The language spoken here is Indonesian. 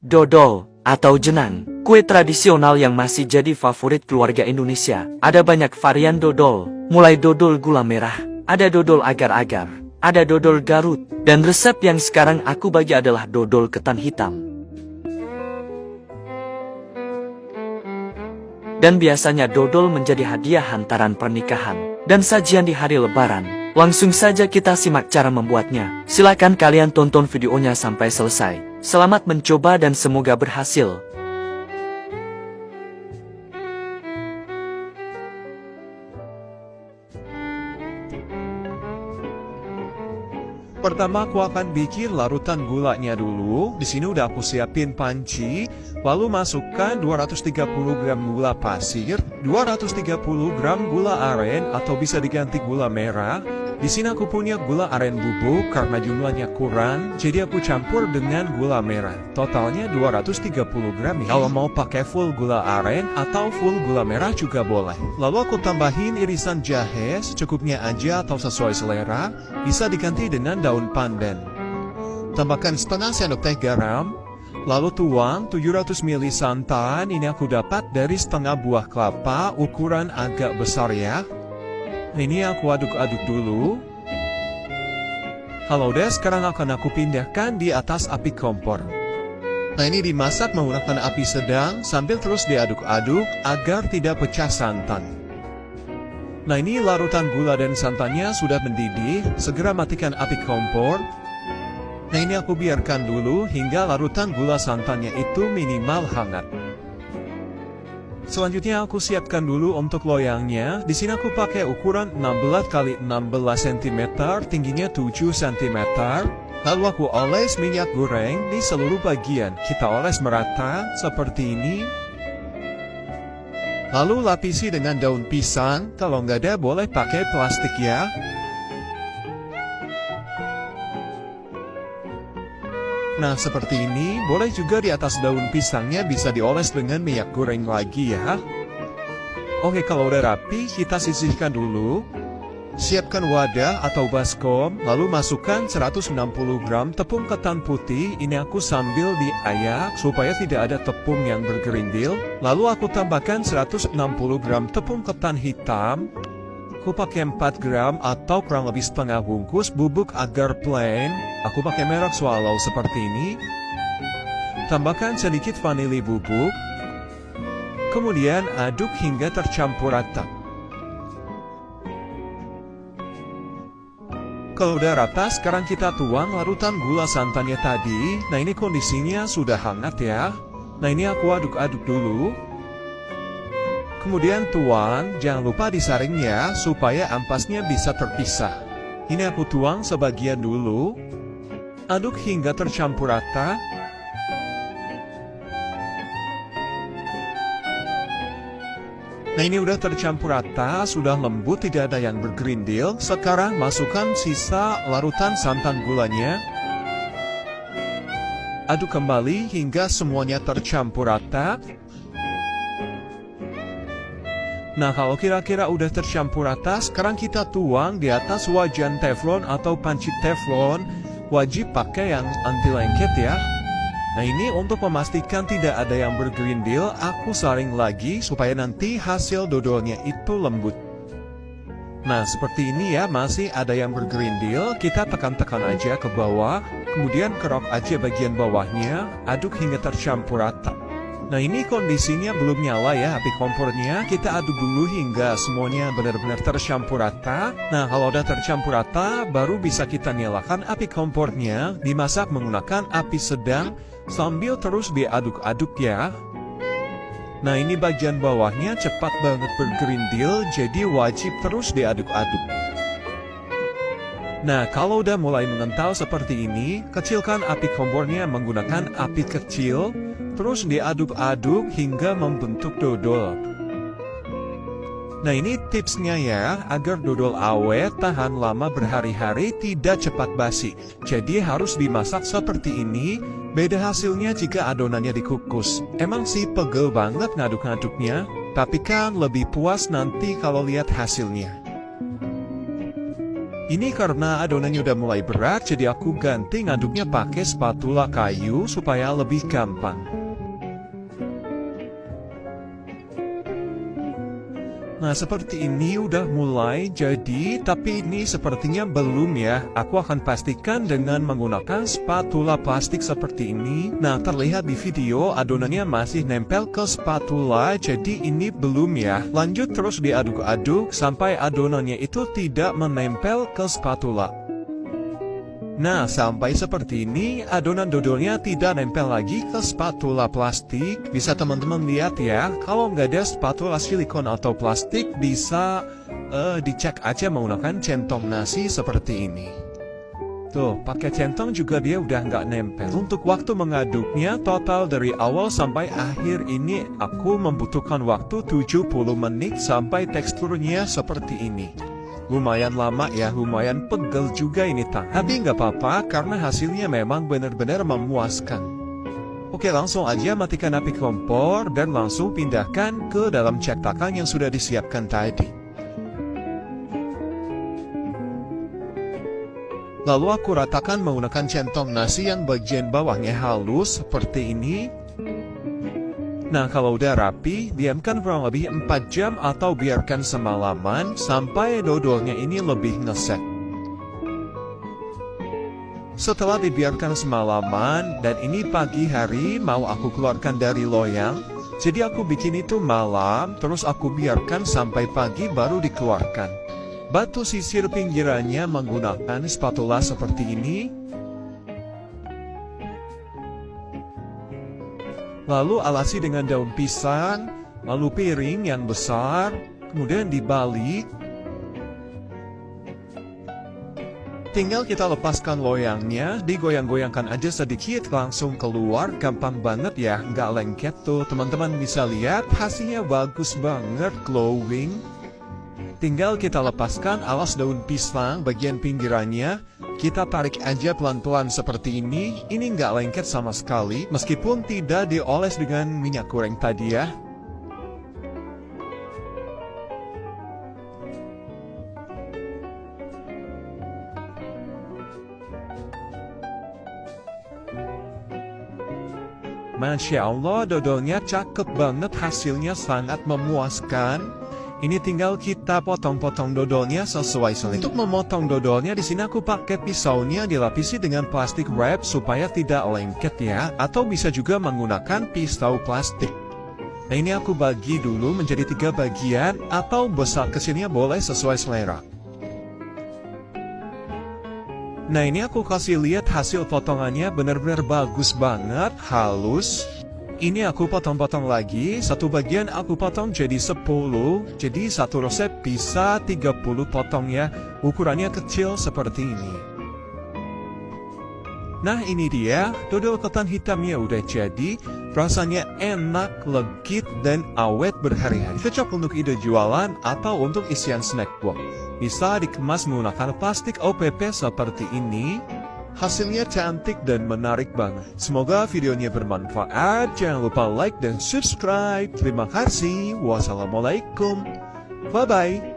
Dodol, atau jenang, kue tradisional yang masih jadi favorit keluarga Indonesia. Ada banyak varian dodol, mulai dodol gula merah, ada dodol agar-agar, ada dodol Garut, dan resep yang sekarang aku bagi adalah dodol ketan hitam. Dan biasanya dodol menjadi hadiah hantaran pernikahan, dan sajian di hari lebaran. Langsung saja kita simak cara membuatnya. Silakan kalian tonton videonya sampai selesai. Selamat mencoba dan semoga berhasil. Pertama aku akan bikin larutan gulanya dulu. Di sini udah aku siapin panci. Lalu masukkan 230 gram gula pasir, 230 gram gula aren atau bisa diganti gula merah. Di sini aku punya gula aren bubuk karena jumlahnya kurang, jadi aku campur dengan gula merah. Totalnya 230 gram. Kalau mau pakai full gula aren atau full gula merah juga boleh. Lalu aku tambahin irisan jahe secukupnya aja atau sesuai selera. Bisa diganti dengan daun pandan. Tambahkan setengah sendok teh garam. Lalu tuang 700 ml santan. Ini aku dapat dari setengah buah kelapa, ukuran agak besar ya. Ini aku aduk-aduk dulu. Kalau udah, sekarang akan aku pindahkan di atas api kompor. Nah, ini dimasak menggunakan api sedang sambil terus diaduk-aduk agar tidak pecah santan. Nah, ini larutan gula dan santannya sudah mendidih. Segera matikan api kompor. Nah, ini aku biarkan dulu hingga larutan gula santannya itu minimal hangat. Selanjutnya aku siapkan dulu untuk loyangnya. Di sini aku pakai ukuran 16 x 16 cm, tingginya 7 cm. Lalu aku oles minyak goreng di seluruh bagian. Kita oles merata seperti ini. Lalu lapisi dengan daun pisang. Kalau nggak ada boleh pakai plastik ya. Nah, seperti ini, boleh juga di atas daun pisangnya bisa dioles dengan minyak goreng lagi ya. Oke, kalau udah rapi, kita sisihkan dulu. Siapkan wadah atau baskom, lalu masukkan 160 gram tepung ketan putih. Ini aku sambil diayak supaya tidak ada tepung yang bergerindil. Lalu aku tambahkan 160 gram tepung ketan hitam. Aku pakai 4 gram atau kurang lebih setengah bungkus bubuk agar plain. Aku pakai merek Swallow seperti ini. Tambahkan sedikit vanili bubuk. Kemudian aduk hingga tercampur rata. Kalau udah rata, sekarang kita tuang larutan gula santannya tadi. Nah, ini kondisinya sudah hangat ya. Nah, ini aku aduk-aduk dulu. Kemudian tuang, jangan lupa disaring ya, supaya ampasnya bisa terpisah. Ini aku tuang sebagian dulu. Aduk hingga tercampur rata. Nah, ini udah tercampur rata, sudah lembut, tidak ada yang bergerindil. Sekarang masukkan sisa larutan santan gulanya. Aduk kembali hingga semuanya tercampur rata. Nah, kalau kira-kira udah tercampur rata, sekarang kita tuang di atas wajan teflon atau panci teflon. Wajib pakai yang anti lengket ya. Nah, ini untuk memastikan tidak ada yang bergerindil, aku saring lagi supaya nanti hasil dodolnya itu lembut. Nah, seperti ini ya, masih ada yang bergerindil, kita tekan-tekan aja ke bawah, kemudian kerok aja bagian bawahnya, aduk hingga tercampur rata. Nah, ini kondisinya belum nyala ya api kompornya, kita aduk dulu hingga semuanya benar-benar tercampur rata. Nah, kalau udah tercampur rata, baru bisa kita nyalakan api kompornya, dimasak menggunakan api sedang, sambil terus diaduk-aduk ya. Nah, ini bagian bawahnya cepat banget bergerindil, jadi wajib terus diaduk-aduk. Nah, kalau udah mulai mengental seperti ini, kecilkan api kompornya menggunakan api kecil, terus diaduk-aduk hingga membentuk dodol. Nah, ini tipsnya ya, agar dodol awet, tahan lama berhari-hari, tidak cepat basi. Jadi harus dimasak seperti ini, beda hasilnya jika adonannya dikukus. Emang sih pegel banget ngaduk-ngaduknya, tapi kan lebih puas nanti kalau lihat hasilnya. Ini karena adonannya udah mulai berat, jadi aku ganti ngaduknya pakai spatula kayu supaya lebih gampang. Nah, seperti ini udah mulai jadi, tapi ini sepertinya belum ya. Aku akan pastikan dengan menggunakan spatula plastik seperti ini. Nah, terlihat di video adonannya masih nempel ke spatula, jadi ini belum ya. Lanjut terus diaduk-aduk sampai adonannya itu tidak menempel ke spatula. Nah, sampai seperti ini, adonan dodolnya tidak nempel lagi ke spatula plastik. Bisa teman-teman lihat ya, kalau nggak ada spatula silikon atau plastik, bisa dicek aja menggunakan centong nasi seperti ini. Tuh, pakai centong juga dia udah nggak nempel. Untuk waktu mengaduknya, total dari awal sampai akhir ini, aku membutuhkan waktu 70 menit sampai teksturnya seperti ini. Lumayan lama ya, lumayan pegel juga ini tapi nggak apa-apa karena hasilnya memang benar-benar memuaskan. Oke, langsung aja matikan api kompor dan langsung pindahkan ke dalam cetakan yang sudah disiapkan tadi. Lalu aku ratakan menggunakan centong nasi yang bagian bawahnya halus seperti ini. Nah, kalau udah rapi, diamkan kurang lebih 4 jam atau biarkan semalaman sampai dodolnya ini lebih ngeset. Setelah dibiarkan semalaman, dan ini pagi hari mau aku keluarkan dari loyang, jadi aku bikin itu malam, terus aku biarkan sampai pagi baru dikeluarkan. Batu sisir pinggirannya menggunakan spatula seperti ini. Lalu alasi dengan daun pisang, lalu piring yang besar, kemudian dibalik. Tinggal kita lepaskan loyangnya, digoyang-goyangkan aja sedikit langsung keluar, gampang banget ya, nggak lengket tuh. Teman-teman bisa lihat hasilnya bagus banget, glowing. Tinggal kita lepaskan alas daun pisang bagian pinggirannya. Kita tarik aja pelan-pelan seperti ini nggak lengket sama sekali, meskipun tidak dioles dengan minyak goreng tadi ya. Masya Allah, dodolnya cakep banget, hasilnya sangat memuaskan. Ini tinggal kita potong-potong dodolnya sesuai selera. Untuk memotong dodolnya di sini aku pakai pisaunya dilapisi dengan plastik wrap supaya tidak lengket ya, atau bisa juga menggunakan pisau plastik. Nah, ini aku bagi dulu menjadi 3 bagian atau besar kecilnya boleh sesuai selera. Nah, ini aku kasih lihat hasil potongannya benar-benar bagus banget, halus. Ini aku potong-potong lagi, satu bagian aku potong jadi 10, jadi satu resep bisa 30 potong ya, ukurannya kecil seperti ini. Nah, ini dia, dodol ketan hitamnya udah jadi, rasanya enak, legit, dan awet berhari-hari. Cocok untuk ide jualan atau untuk isian snack box. Bisa dikemas menggunakan plastik OPP seperti ini. Hasilnya cantik dan menarik banget. Semoga videonya bermanfaat. Jangan lupa like dan subscribe. Terima kasih. Wassalamualaikum. Bye-bye.